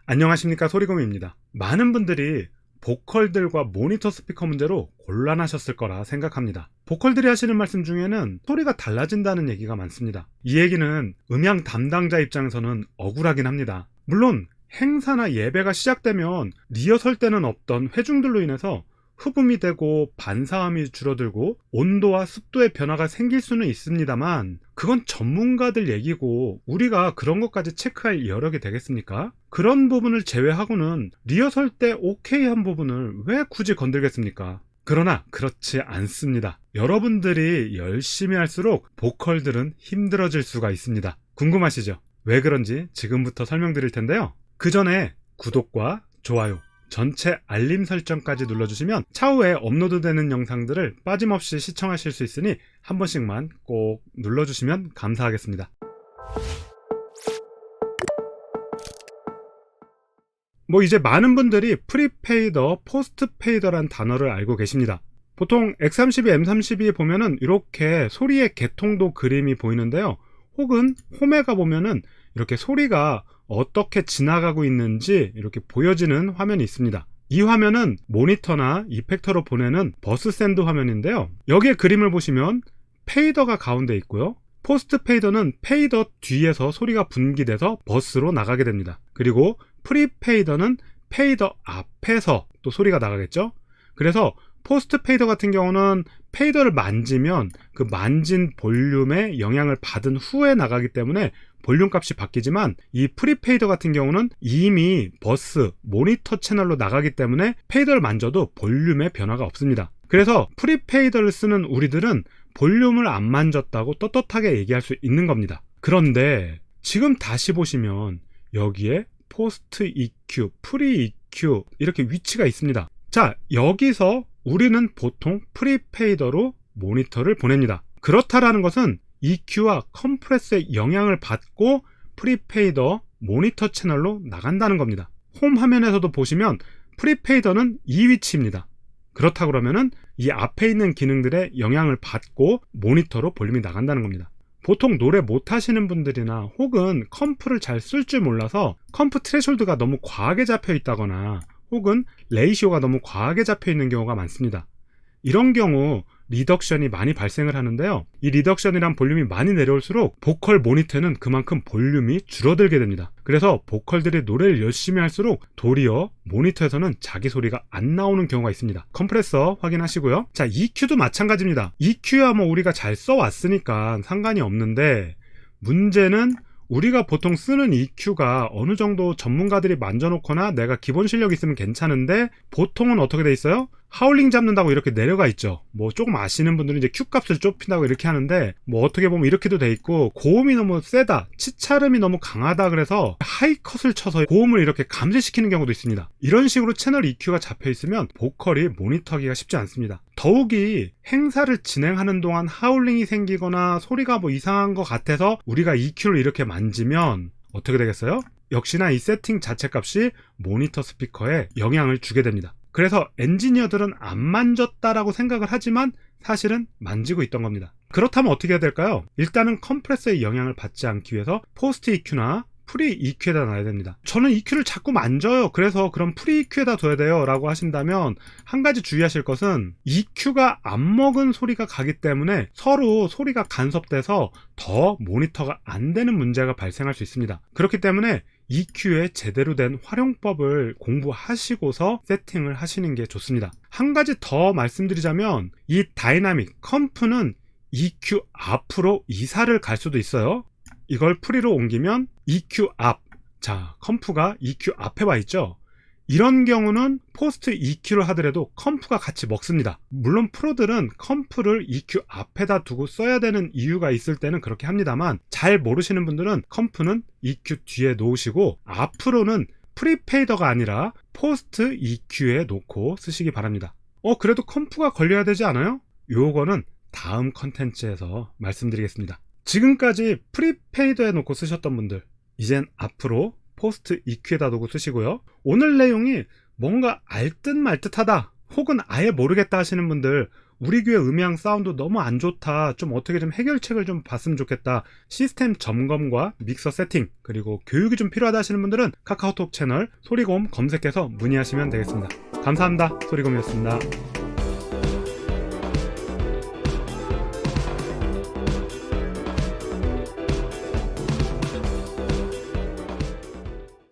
안녕하십니까, 소리곰입니다. 많은 분들이 보컬들과 모니터 스피커 문제로 곤란하셨을 거라 생각합니다. 보컬들이 하시는 말씀 중에는 소리가 달라진다는 얘기가 많습니다. 이 얘기는 음향 담당자 입장에서는 억울하긴 합니다. 물론 행사나 예배가 시작되면 리허설 때는 없던 회중들로 인해서 흡음이 되고 반사음이 줄어들고 온도와 습도의 변화가 생길 수는 있습니다만, 그건 전문가들 얘기고 우리가 그런 것까지 체크할 여력이 되겠습니까? 그런 부분을 제외하고는 리허설 때 오케이한 부분을 왜 굳이 건들겠습니까? 그러나 그렇지 않습니다. 여러분들이 열심히 할수록 보컬들은 힘들어질 수가 있습니다. 궁금하시죠? 왜 그런지 지금부터 설명드릴 텐데요. 그 전에 구독과 좋아요, 전체 알림 설정까지 눌러주시면 차후에 업로드되는 영상들을 빠짐없이 시청하실 수 있으니 한 번씩만 꼭 눌러주시면 감사하겠습니다. 이제 많은 분들이 프리페이더, 포스트페이더란 단어를 알고 계십니다. 보통 X32, M32 보면은 이렇게 소리의 개통도 그림이 보이는데요. 혹은 홈에 가보면은 이렇게 소리가 어떻게 지나가고 있는지 이렇게 보여지는 화면이 있습니다. 이 화면은 모니터나 이펙터로 보내는 버스 샌드 화면인데요. 여기에 그림을 보시면 페이더가 가운데 있고요. 포스트 페이더는 페이더 뒤에서 소리가 분기돼서 버스로 나가게 됩니다. 그리고 프리페이더는 페이더 앞에서 또 소리가 나가겠죠. 그래서 포스트 페이더 같은 경우는 페이더를 만지면 그 만진 볼륨에 영향을 받은 후에 나가기 때문에 볼륨 값이 바뀌지만, 이 프리페이더 같은 경우는 이미 버스, 모니터 채널로 나가기 때문에 페이더를 만져도 볼륨의 변화가 없습니다. 그래서 프리페이더를 쓰는 우리들은 볼륨을 안 만졌다고 떳떳하게 얘기할 수 있는 겁니다. 그런데 지금 다시 보시면 여기에 포스트 EQ, 프리 EQ 이렇게 위치가 있습니다. 자, 여기서 우리는 보통 프리페이더로 모니터를 보냅니다. 그렇다라는 것은 EQ와 컴프레스의 영향을 받고 프리페이더 모니터 채널로 나간다는 겁니다. 홈 화면에서도 보시면 프리페이더는 이 위치입니다. 그렇다 그러면은 이 앞에 있는 기능들의 영향을 받고 모니터로 볼륨이 나간다는 겁니다. 보통 노래 못 하시는 분들이나 혹은 컴프를 잘 쓸 줄 몰라서 컴프 트레숄드가 너무 과하게 잡혀 있다거나 혹은 레이시오가 너무 과하게 잡혀 있는 경우가 많습니다. 이런 경우 리덕션이 많이 발생을 하는데요. 이 리덕션이란 볼륨이 많이 내려올수록 보컬 모니터는 그만큼 볼륨이 줄어들게 됩니다. 그래서 보컬들이 노래를 열심히 할수록 도리어 모니터에서는 자기 소리가 안 나오는 경우가 있습니다. 컴프레서 확인하시고요. 자, EQ도 마찬가지입니다. EQ야 우리가 잘 써왔으니까 상관이 없는데, 문제는 우리가 보통 쓰는 EQ가 어느 정도 전문가들이 만져놓거나 내가 기본 실력이 있으면 괜찮은데, 보통은 어떻게 돼 있어요? 하울링 잡는다고 이렇게 내려가 있죠. 조금 아시는 분들은 이제 Q 값을 좁힌다고 이렇게 하는데, 어떻게 보면 이렇게도 돼 있고, 고음이 너무 세다, 치차름이 너무 강하다 그래서 하이컷을 쳐서 고음을 이렇게 감지시키는 경우도 있습니다. 이런 식으로 채널 EQ가 잡혀 있으면 보컬이 모니터하기가 쉽지 않습니다. 더욱이 행사를 진행하는 동안 하울링이 생기거나 소리가 이상한 것 같아서 우리가 EQ를 이렇게 만지면 어떻게 되겠어요? 역시나 이 세팅 자체 값이 모니터 스피커에 영향을 주게 됩니다. 그래서 엔지니어들은 안 만졌다라고 생각을 하지만 사실은 만지고 있던 겁니다. 그렇다면 어떻게 해야 될까요? 일단은 컴프레서의 영향을 받지 않기 위해서 포스트 EQ나 프리 EQ에다 놔야 됩니다. 저는 EQ를 자꾸 만져요. 그래서 그럼 프리 EQ에다 둬야 돼요 라고 하신다면, 한 가지 주의하실 것은 EQ가 안 먹은 소리가 가기 때문에 서로 소리가 간섭돼서 더 모니터가 안 되는 문제가 발생할 수 있습니다. 그렇기 때문에 EQ의 제대로 된 활용법을 공부하시고서 세팅을 하시는 게 좋습니다. 한 가지 더 말씀드리자면, 이 다이나믹 컴프는 EQ 앞으로 이사를 갈 수도 있어요. 이걸 프리로 옮기면 EQ 앞, 자, 컴프가 EQ 앞에 와 있죠. 이런 경우는 포스트 EQ를 하더라도 컴프가 같이 먹습니다. 물론 프로들은 컴프를 EQ 앞에다 두고 써야 되는 이유가 있을 때는 그렇게 합니다만, 잘 모르시는 분들은 컴프는 EQ 뒤에 놓으시고 앞으로는 프리페이더가 아니라 포스트 EQ에 놓고 쓰시기 바랍니다. 그래도 컴프가 걸려야 되지 않아요? 요거는 다음 컨텐츠에서 말씀드리겠습니다. 지금까지 프리페이더에 놓고 쓰셨던 분들, 이젠 앞으로 포스트 EQ에다 두고 쓰시고요. 오늘 내용이 뭔가 알듯 말듯하다 혹은 아예 모르겠다 하시는 분들, 우리 귀에 음향 사운드 너무 안 좋다, 좀 어떻게 좀 해결책을 좀 봤으면 좋겠다, 시스템 점검과 믹서 세팅 그리고 교육이 좀 필요하다 하시는 분들은 카카오톡 채널 소리곰 검색해서 문의하시면 되겠습니다. 감사합니다. 소리곰이었습니다.